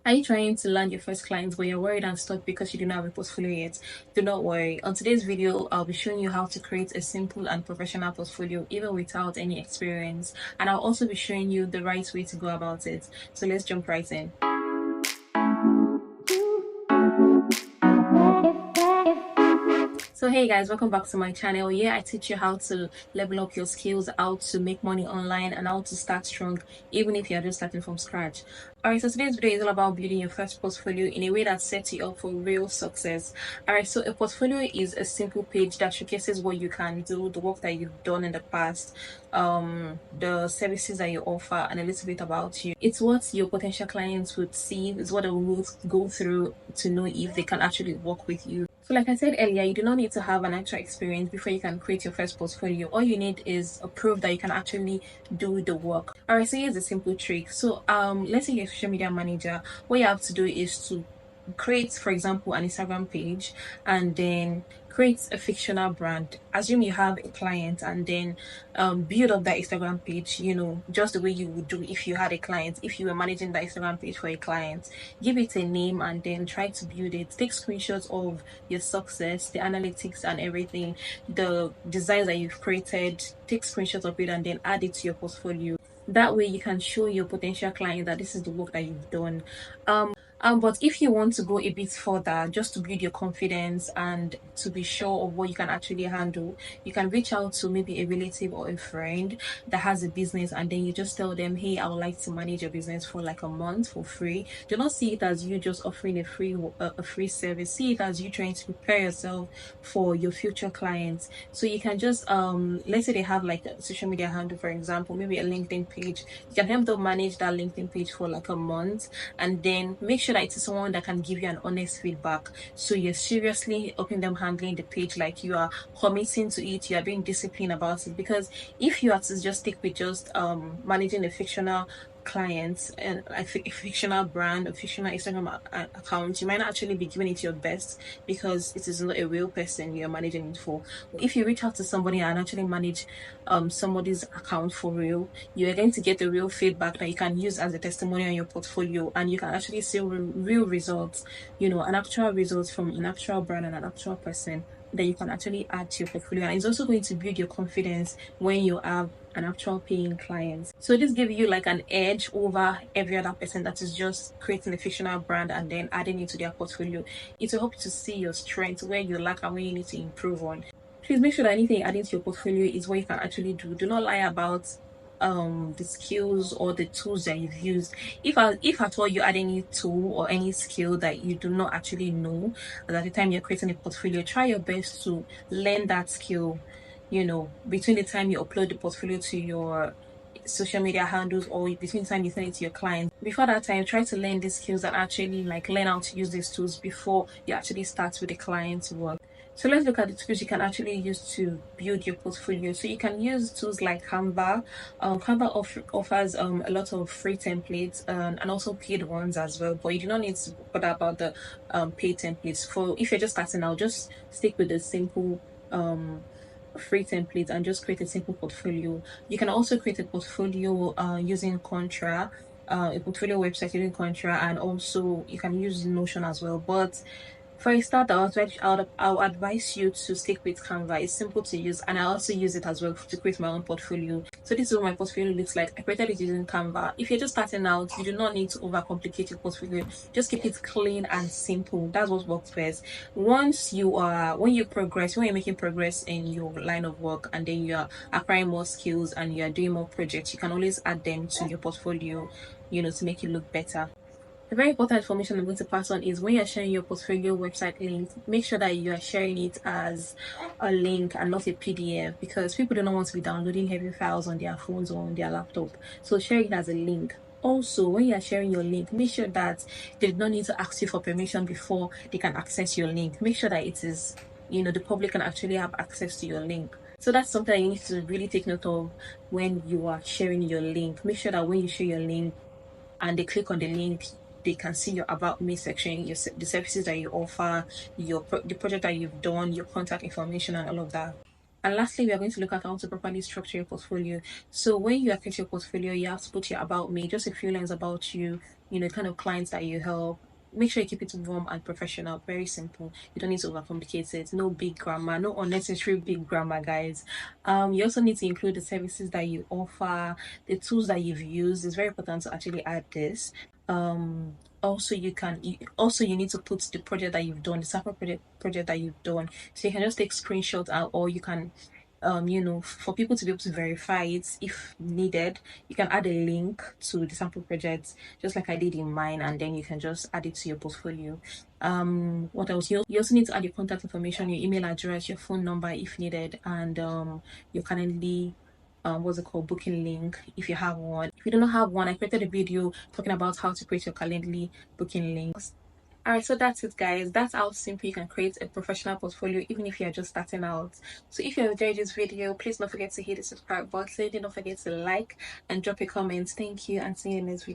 Are you trying to land your first clients but you're worried and stuck because you do not have a portfolio yet? Do not worry. On today's video, I'll be showing you how to create a simple and professional portfolio even without any experience. And I'll also be showing you the right way to go about it. So let's jump right in. So hey guys, welcome back to my channel. Here I teach you how to level up your skills, how to make money online, and how to start strong even if you're just starting from scratch. Alright, so today's video is all about building your first portfolio in a way that sets you up for real success. Alright, so a portfolio is a simple page that showcases what you can do, the work that you've done in the past, the services that you offer, and a little bit about you. It's what your potential clients would see, it's what they will go through to know if they can actually work with you. So like I said earlier, you do not need to have an actual experience before you can create your first portfolio. All you need is a proof that you can actually do the work. Alright, so here's a simple trick. So let's say you're a social media manager. What you have to do is to create, for example, an Instagram page and then create a fictional brand. Assume you have a client and then build up that Instagram page, just the way you would do if you had a client, if you were managing that Instagram page for a client. Give it a name and then try to build it. Take screenshots of your success, the analytics and everything, the designs that you've created. Take screenshots of it and then add it to your portfolio. That way you can show your potential client that this is the work that you've done. But if you want to go a bit further, just to build your confidence and to be sure of what you can actually handle, you can reach out to maybe a relative or a friend that has a business, and then you just tell them, hey, I would like to manage your business for like a month for free. Do not see it as you just offering a free service. See it as you trying to prepare yourself for your future clients. So you can just let's say they have like a social media handle, for example, maybe a LinkedIn page. You can help them manage that LinkedIn page for like a month, and then make sure that it is someone that can give you an honest feedback. So you're seriously helping them handling the page, like you are committing to it, you are being disciplined about it. Because if you are to just stick with just managing a fictional clients and a fictional brand, a fictional Instagram account, you might not actually be giving it your best because it is not a real person you're managing it for. If you reach out to somebody and actually manage somebody's account for real, you're going to get the real feedback that you can use as a testimony on your portfolio, and you can actually see real results, an actual results from an actual brand and an actual person that you can actually add to your portfolio. And it's also going to build your confidence when you have an actual paying client. So this gives you like an edge over every other person that is just creating a fictional brand and then adding it to their portfolio. It will help you to see your strengths, where you lack and where you need to improve on. Please make sure that anything adding to your portfolio is what you can actually do. Do not lie about the skills or the tools that you've used. If at all you add any tool or any skill that you do not actually know, and at the time you're creating a portfolio, try your best to learn that skill, between the time you upload the portfolio to your social media handles or between the time you send it to your client. Before that time, try to learn these skills and actually like learn how to use these tools before you actually start with the client's work. So let's look at the tools you can actually use to build your portfolio. So you can use tools like Canva. Canva offers a lot of free templates and also paid ones as well. But you do not need to bother about the paid templates. For if you're just starting out, just stick with the simple free templates and just create a simple portfolio. You can also create a portfolio using Contra. A portfolio website using Contra, and also you can use Notion as well. But for a start, I'll advise you to stick with Canva. It's simple to use, and I also use it as well to create my own portfolio. So this is what my portfolio looks like. I created it using Canva. If you're just starting out, you do not need to overcomplicate your portfolio. Just keep it clean and simple. That's what works best. When you're making progress in your line of work, and then you are acquiring more skills and you are doing more projects, you can always add them to your portfolio, to make it look better. A very important information I'm going to pass on is when you're sharing your portfolio website link, make sure that you are sharing it as a link and not a PDF, because people do not want to be downloading heavy files on their phones or on their laptop. So share it as a link. Also, when you're sharing your link, make sure that they do not need to ask you for permission before they can access your link. Make sure that it is, the public can actually have access to your link. So that's something you need to really take note of when you are sharing your link. Make sure that when you share your link and they click on the link, they can see your about me section, the services that you offer, the project that you've done, your contact information, and all of that. And lastly, we are going to look at how to properly structure your portfolio. So when you create your portfolio, you have to put your about me, just a few lines about you, kind of clients that you help. Make sure you keep it warm and professional. Very simple. You don't need to overcomplicate it. No big grammar, no unnecessary big grammar, guys. You also need to include the services that you offer, the tools that you've used. It's very important to actually add this. Also you need to put the project that you've done, the sample project that you've done. So you can just take screenshots out, or you can for people to be able to verify it if needed, you can add a link to the sample project, just like I did in mine, and then you can just add it to your portfolio. What else? You also need to add your contact information, your email address, your phone number if needed, and your Calendly what's it called, booking link if you have one. If you do not have one, I created a video talking about how to create your Calendly booking links. Alright, so that's it, guys. That's how simple you can create a professional portfolio even if you're just starting out. So if you enjoyed this video, please don't forget to hit the subscribe button. Don't forget to like and drop a comment. Thank you, and see you in the next video.